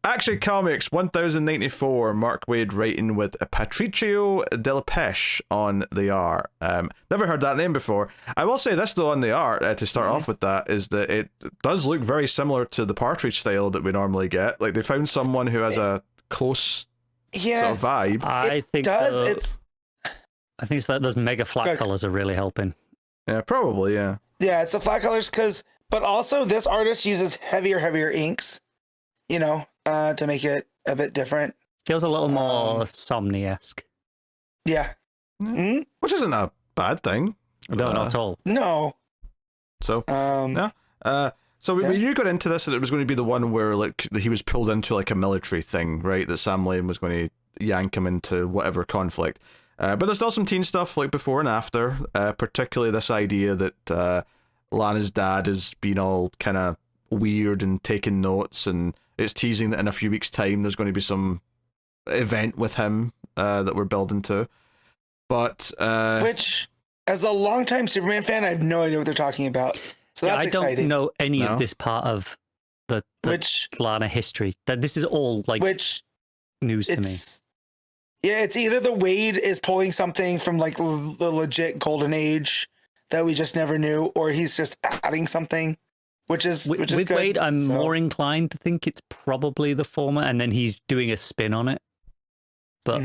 Action Comics 1094, Mark Waid writing with Patricio Delpeche on the art. Never heard that name before. I will say this though on the art, to start off with that, is that it does look very similar to the Partridge style that we normally get. Like they found someone who has a close sort of vibe. I think it's that those mega flat colors are really helping. Yeah, probably, yeah. Yeah, it's the flat colors but also this artist uses heavier inks, you know, to make it a bit different. Feels a little more Somni-esque. Yeah. Mm-hmm. Which isn't a bad thing. No, not at all. No. So, when you got into this, and it was going to be the one where like he was pulled into like a military thing, right? That Sam Lane was going to yank him into whatever conflict. But there's still some teen stuff like before and after, particularly this idea that Lana's dad is being all kind of weird and taking notes, and it's teasing that in a few weeks' time there's going to be some event with him that we're building to. But which, as a longtime Superman fan, I have no idea what they're talking about. So that's exciting. I don't know any of this part of the Lana history. That this is all like news to me. Yeah, it's either the WAID is pulling something from like the legit golden age that we just never knew, or he's just adding something, which is with good. WAID, I'm more inclined to think it's probably the former, and then he's doing a spin on it. But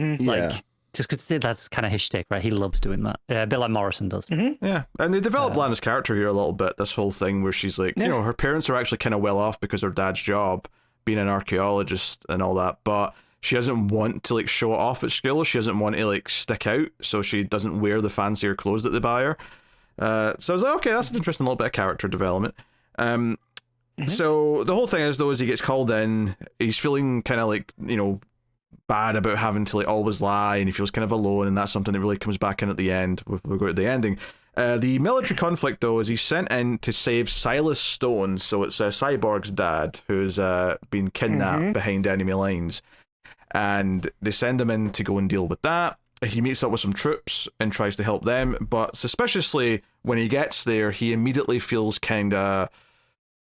just because that's kind of his shtick, right? He loves doing that, a bit like Morrison does. Yeah, and they developed Lana's character here a little bit. This whole thing where she's like, you know, her parents are actually kind of well off because her dad's job, being an archaeologist and all that, but she doesn't want to like show it off at school. She doesn't want to like stick out, so she doesn't wear the fancier clothes that they buy her. So I was like, okay, that's an interesting little bit of character development. So the whole thing is though, as he gets called in, he's feeling kind of like, you know, bad about having to like always lie, and he feels kind of alone, and that's something that really comes back in at the end. We'll go to the ending. The military conflict though is he's sent in to save Silas Stone, so it's Cyborg's dad who's been kidnapped behind enemy lines. And they send him in to go and deal with that. He meets up with some troops and tries to help them, but suspiciously, when he gets there, he immediately feels kind of,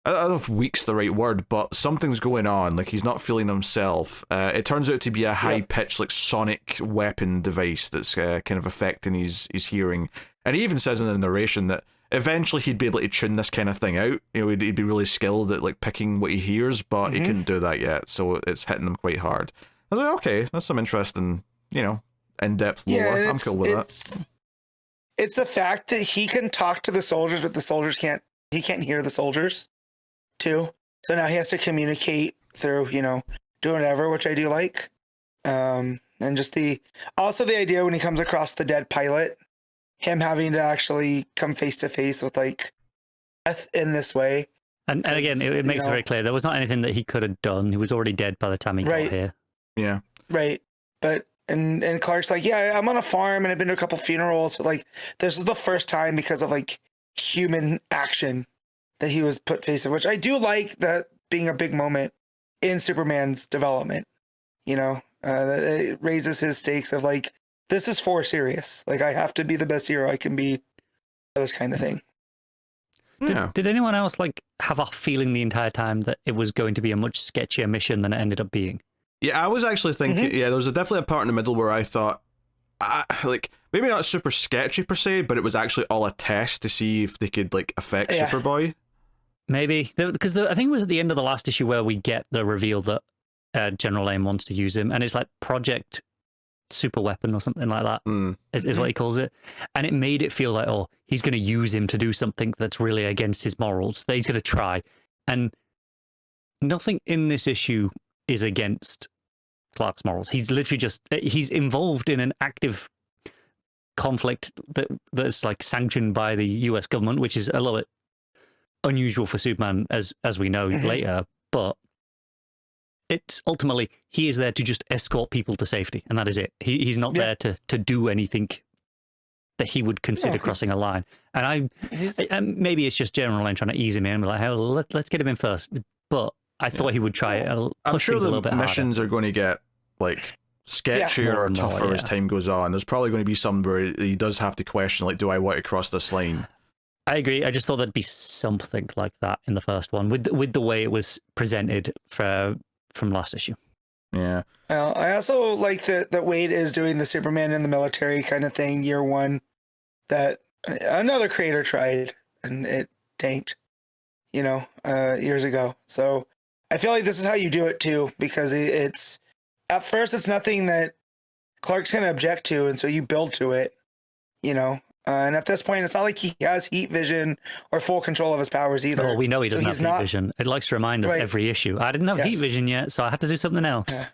I don't know if weak's the right word, but something's going on. Like, he's not feeling himself. It turns out to be a high-pitched, like, sonic weapon device that's kind of affecting his hearing. And he even says in the narration that eventually he'd be able to tune this kind of thing out. You know, he'd be really skilled at, like, picking what he hears, but he couldn't do that yet, so it's hitting him quite hard. I was like, okay, that's some interesting, you know, in-depth lore. I'm cool with that. It's the fact that he can talk to the soldiers, but the soldiers can't. He can't hear the soldiers, too. So now he has to communicate through, you know, doing whatever, which I do like. And just the idea when he comes across the dead pilot, him having to actually come face to face with like death in this way. And again, it makes it very clear there was not anything that he could have done. He was already dead by the time he got here. Yeah. Right. But and Clark's like, yeah, I'm on a farm and I've been to a couple funerals, but like this is the first time because of like human action that he was put face to, which I do like that being a big moment in Superman's development. You know, it raises his stakes of like, this is for serious. Like I have to be the best hero I can be, this kind of thing. Did anyone else like have a feeling the entire time that it was going to be a much sketchier mission than it ended up being? Yeah, I was actually thinking, there was definitely a part in the middle where I thought, like, maybe not super sketchy per se, but it was actually all a test to see if they could, like, affect Superboy. Maybe. Because I think it was at the end of the last issue where we get the reveal that General AIM wants to use him, and it's like Project Super Weapon or something like that, is what he calls it. And it made it feel like, oh, he's going to use him to do something that's really against his morals, that he's going to try. And nothing in this issue is against Clark's morals. He's literally he's involved in an active conflict that's like sanctioned by the US government, which is a little bit unusual for Superman, as we know later, but it's ultimately, he is there to just escort people to safety, and that is it. He's not there to do anything that he would consider crossing a line. And maybe it's just General Lane trying to ease him in, like, hey, let's get him in first. But I thought he would try it. I'm sure the missions harder. are going to get like sketchier or tougher as time goes on. There's probably going to be some where he does have to question, like, do I want to cross this line? I agree. I just thought there'd be something like that in the first one with the way it was presented for from last issue. Yeah. Well, I also like that Wade is doing the Superman in the military kind of thing, year one, that another creator tried and it tanked, years ago. So I feel like this is how you do it too, because it's at first it's nothing that Clark's going to object to, and so you build to it, and at this point, it's not like he has heat vision or full control of his powers either. Well, we know he doesn't have heat vision. It likes to remind us every issue. I didn't have heat vision yet, so I had to do something else.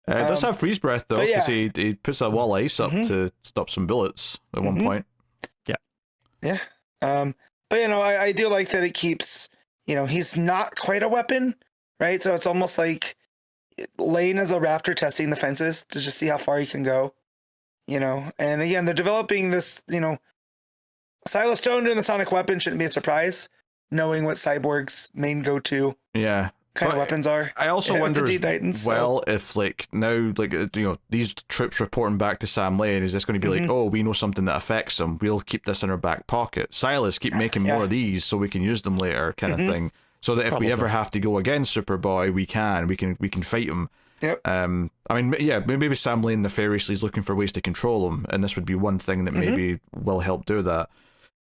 Yeah. It does have freeze breath, though, because he puts a wall of ice up to stop some bullets at one point. Yeah. Yeah. But, I do like that it keeps, he's not quite a weapon, right? So it's almost like Lane as a raptor testing the fences to just see how far he can go, and again, they're developing this, Silas Stone doing the sonic weapon shouldn't be a surprise, knowing what Cyborg's main go-to kind of weapons are. I also wonder Titans, if now these troops reporting back to Sam Lane, is this going to be like, oh, we know something that affects them, we'll keep this in our back pocket, Silas, keep making more of these so we can use them later, kind of thing. So that if we ever have to go against Superboy, we can fight him. Yep. Maybe Sam Lane nefariously is looking for ways to control him, and this would be one thing that maybe will help do that.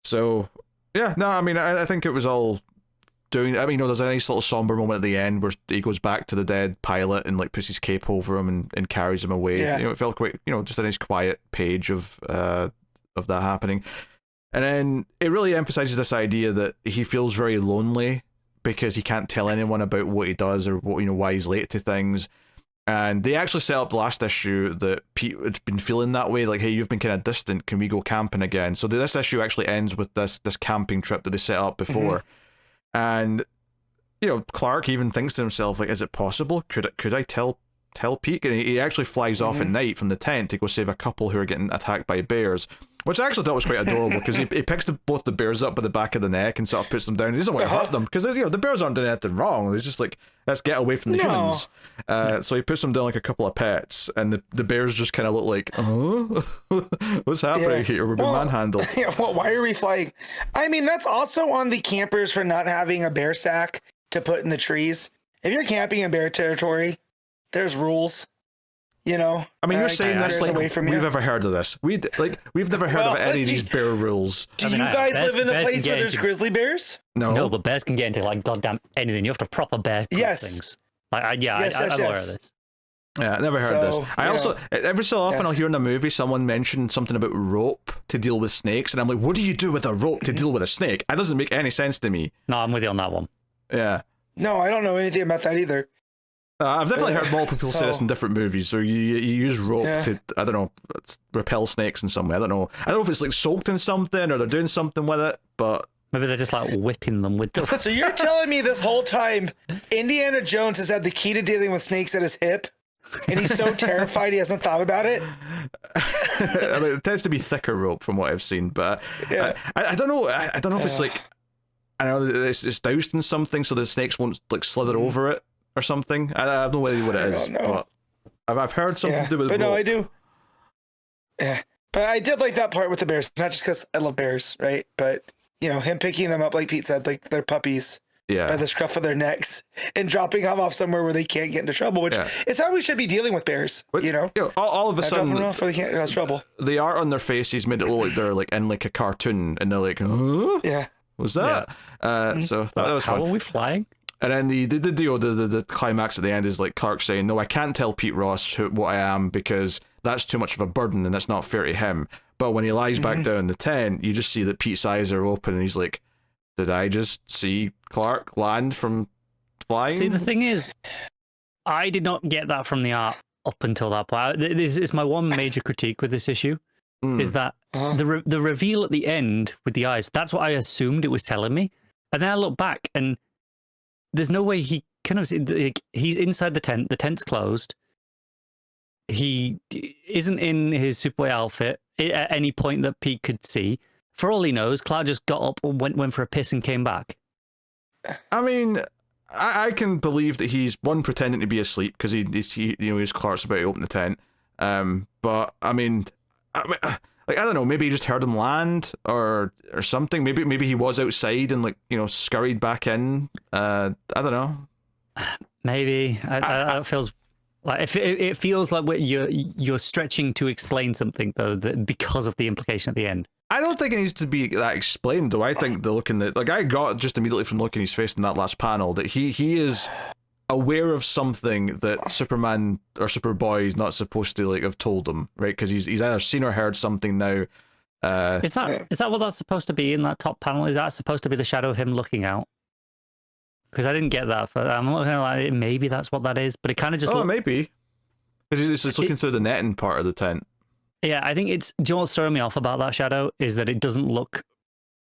So I think it was all doing. There's a nice little somber moment at the end where he goes back to the dead pilot and puts his cape over him and carries him away. Yeah. It felt quite just a nice quiet page of that happening, and then it really emphasizes this idea that he feels very lonely because he can't tell anyone about what he does or what why he's late to things. And they actually set up the last issue that Pete had been feeling that way, like, hey, you've been kind of distant, can we go camping again? So this issue actually ends with this camping trip that they set up before. And Clark even thinks to himself, like, is it possible? Could I tell Pete? And he actually flies off at night from the tent to go save a couple who are getting attacked by bears, which I actually thought was quite adorable, because he picks both the bears up by the back of the neck and sort of puts them down. He doesn't want to hurt them, because the bears aren't doing anything wrong. He's just like, let's get away from the humans. So he puts them down like a couple of pets, and the bears just kind of look like, what's happening here? We're being manhandled. Why are we flying? That's also on the campers for not having a bear sack to put in the trees. If you're camping in bear territory, there's rules. You're saying this like we've ever heard of this. We've never heard of any of these bear rules. Do you guys live in a place where there's grizzly bears? No, but bears can get into like goddamn anything. You have to proper bear things. I'm aware of this. Yeah, I never heard of this. I also, every so often I'll hear in a movie someone mention something about rope to deal with snakes, and I'm like, what do you do with a rope to deal with a snake? That doesn't make any sense to me. No, I'm with you on that one. Yeah. No, I don't know anything about that either. I've definitely heard multiple people say this in different movies. So you use rope to, I don't know, repel snakes in some way. I don't know if it's like soaked in something or they're doing something with it, but maybe they're just like whipping them with the... So you're telling me this whole time Indiana Jones has had the key to dealing with snakes at his hip, and he's so terrified he hasn't thought about it? It tends to be thicker rope from what I've seen, but I don't know. I don't know if it's like, I know it's doused in something so the snakes won't like slither over it or something. I have no idea what it is, but I've heard something to do with. But rope. No, I do. Yeah, but I did like that part with the bears, not just because I love bears, right? But him picking them up, like Pete said, like they're puppies, by the scruff of their necks, and dropping them off somewhere where they can't get into trouble, which is how we should be dealing with bears. All of a sudden, dropping them off where they can't cause trouble. The art on their faces made it look like they're like in like a cartoon, and they're like, huh? Yeah, what's that? So that was fun. How are we flying? And then the climax at the end is like Clark saying, no, I can't tell Pete Ross what I am because that's too much of a burden and that's not fair to him. But when he lies back down in the tent, you just see that Pete's eyes are open and he's like, did I just see Clark land from flying? See, the thing is, I did not get that from the art up until that point. This is my one major critique with this issue, is that the reveal at the end with the eyes, that's what I assumed it was telling me. And then I look back and there's no way he kind of, he's inside the tent's closed. He isn't in his Superboy outfit at any point that Pete could see. For all he knows, Clark just got up and went for a piss and came back. I mean, I can believe that he's pretending to be asleep because he's Clark's about to open the tent. But I mean, like, I don't know, maybe he just heard him land or something. Maybe he was outside and like scurried back in. I don't know. Maybe it feels like it feels like you're stretching to explain something though, because of the implication at the end. I don't think it needs to be that explained though. I think the look in the I got just immediately from looking his face in that last panel that he is aware of something that Superman or Superboy is not supposed to have told him, right? Because he's either seen or heard something now. Is that what that's supposed to be in that top panel? Is that supposed to be the shadow of him looking out? Because I didn't get that. I'm looking like maybe that's what that is, but it kind of just. Oh, maybe. Because he's just looking through the netting part of the tent. Yeah, I think it's. Do you know what's throwing me off about that shadow is that it doesn't look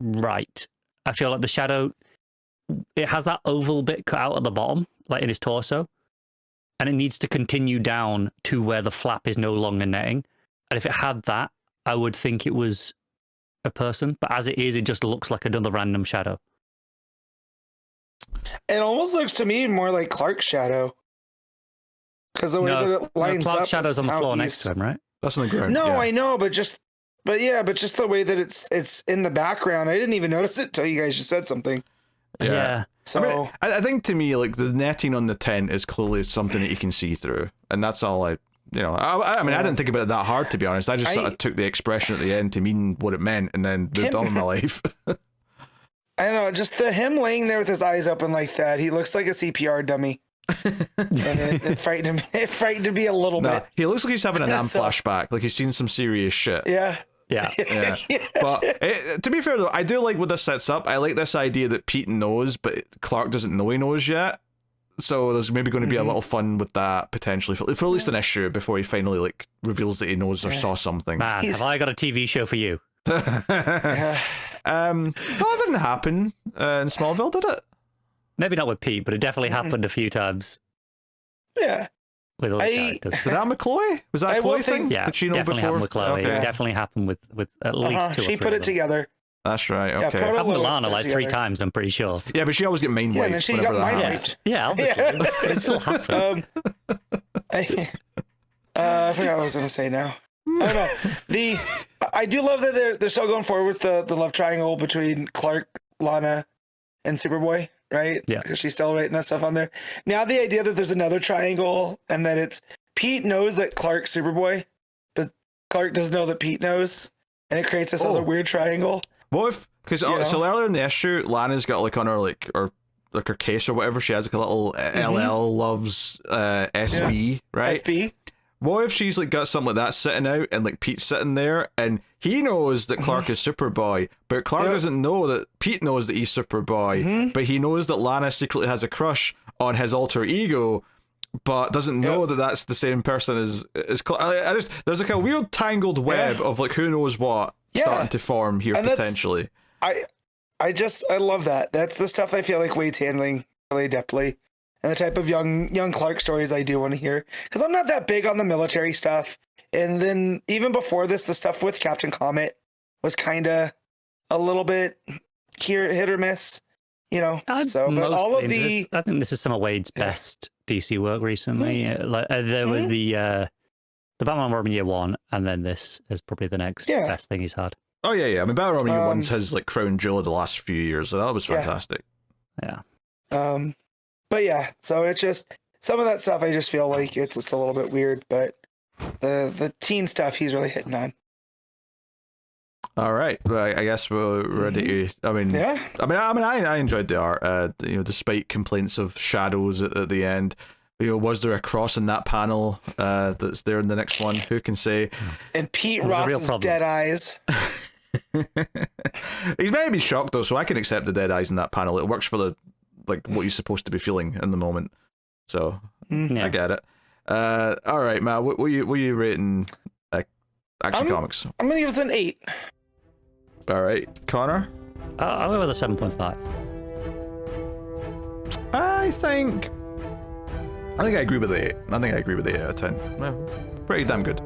right. I feel like the shadow, it has that oval bit cut out at the bottom, like in his torso, and it needs to continue down to where the flap is no longer netting. And if it had that, I would think it was a person, but as it is, it just looks like another random shadow. It almost looks to me more like Clark's shadow. Because the way that it lines Clark's up. shadow's on the floor next to him, right? That's on the ground. No, yeah. I know, but just the way that it's in the background, I didn't even notice it until you guys just said something. Yeah. So I think to me, like the netting on the tent is clearly something that you can see through, and that's all I didn't think about it that hard, to be honest. I just sort of took the expression at the end to mean what it meant, and then moved on with my life. I don't know, just him laying there with his eyes open like that. He looks like a CPR dummy. And it frightened him. It frightened me a little bit. He looks like he's having an Am flashback, like he's seen some serious shit. Yeah. Yeah. But to be fair though, I do like what this sets up. I like this idea that Pete knows, but Clark doesn't know he knows yet. So there's maybe going to be a little fun with that potentially for at least an issue before he finally reveals that he knows or saw something. Man, have I got a TV show for you? Yeah. That didn't happen in Smallville, did it? Maybe not with Pete, but it definitely happened a few times. Yeah. With other characters. Did that with Chloe? Was that a Chloe thing? Yeah, did she know definitely before? happened with Chloe. Okay. It definitely happened with at least two or three. She put it together. That's right. Yeah, Okay. Happened with Lana like 3 times, I'm pretty sure. Yeah, but she always get mind wiped. And then she whenever got that mind happens. wiped. Yeah, obviously. But it still happened. I forgot what I was gonna say now. I don't know. I do love that they're still going forward with the love triangle between Clark, Lana, and Superboy, right? Yeah. Because she's still writing that stuff on there. Now the idea that there's another triangle and that it's Pete knows that Clark's Superboy, but Clark doesn't know that Pete knows, and it creates this other weird triangle. What if? Because so earlier in the issue, Lana's got on her her case or whatever, she has a little LL loves SB, right? SB. What if she's got something like that sitting out and Pete's sitting there and he knows that Clark is Superboy, but Clark doesn't know that Pete knows that he's Superboy, but he knows that Lana secretly has a crush on his alter ego, but doesn't know that that's the same person as Clark. There's a weird tangled web of who knows what starting to form here potentially. I love that. That's the stuff I feel like Wade's handling really adeptly. And the type of young Clark stories I do want to hear. Because I'm not that big on the military stuff. And then even before this, the stuff with Captain Comet was kind of a little bit hit or miss, but all of I think this is some of Wade's best DC work recently. There was the Batman Robin Year 1, and then this is probably the next best thing he's had. Oh yeah. I mean, Batman Robin Year 1's his crown jewel of the last few years, so that was fantastic. Yeah. But yeah, so it's just some of that stuff. I just feel like it's a little bit weird, but the teen stuff he's really hitting on. All right, well, I guess we're ready to. I enjoyed the art. Despite complaints of shadows at the end, was there a cross in that panel that's there in the next one? Who can say? And Pete Ross's dead eyes. He's maybe shocked though, so I can accept the dead eyes in that panel. It works for the what you're supposed to be feeling in the moment. So I get it. All right, Matt, what were you rating Action Comics? I'm gonna give this an 8. All right, Connor. I'll go with a 7.5. I think I agree with the 8. I think I agree with the 8 out of 10. Well, pretty damn good.